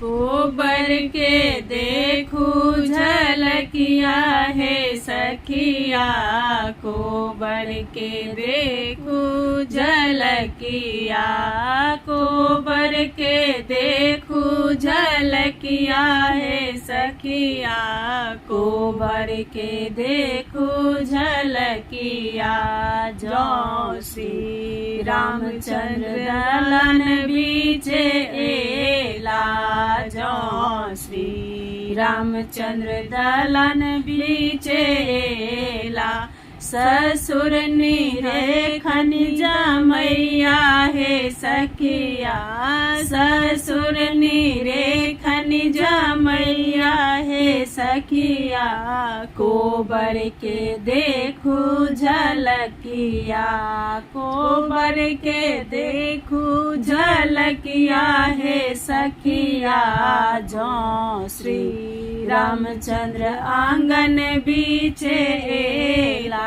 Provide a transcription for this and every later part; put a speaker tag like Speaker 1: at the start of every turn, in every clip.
Speaker 1: कोबर के देखू झलकिया है सखिया, कोबर के देखू झलकिया, कोबर के देखू झलकिया है सखिया, कोबर के देखू झलकिया। जो श्री रामचंद्र दलन बीचे एला, जो श्री रामचंद्र दलन बीचे एला, ससुर निरेखन जमैया है सखिया, ससुर निरेखन जमैया है सखिया, कोबर के देखू झलकिया, कोबर के देखू झलकिया है सखिया। जो श्री रामचंद्र आंगन बीचे एला,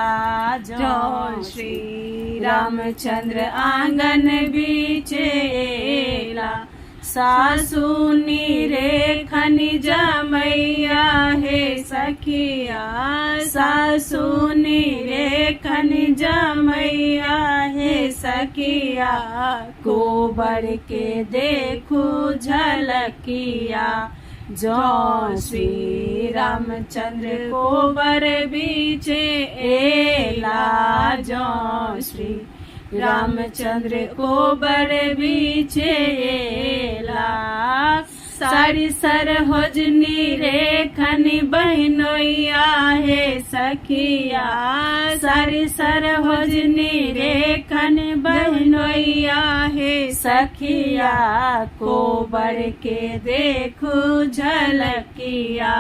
Speaker 1: जो श्री रामचंद्र आंगन बीचे एला, सासु निरेखन जमैया है सखिया, सासु निरेखन जमैया है सखिया, कोबर के देखू झलकिया। जो श्री रामचंद्र कोबर बीचे एला, जो श्री रामचंद्र कोबर बीचे एला, सारी सरहोज निरेखन बहनोइया है सखिया, सारी सरहोज निरेखन बहनोइया है सखिया, कोबर के देखू झलकिया।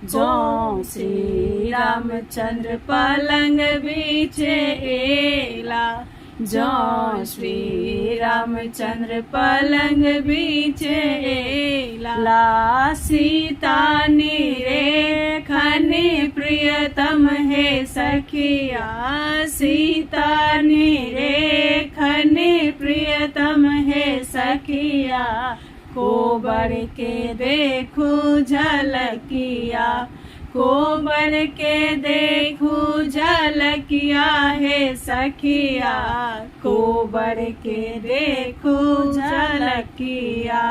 Speaker 1: जो श्री रामचंद्र पलंग बीचे एला, जो श्री रामचंद्र पलंग बीचे एला, सीता निरेखन प्रियतम है सखिया, सीता निरेखन प्रियतम है सखिया, कोबर के देखू झलकिया, कोबर के देखू झलकिया है सखिया, कोबर के देखू झलकिया।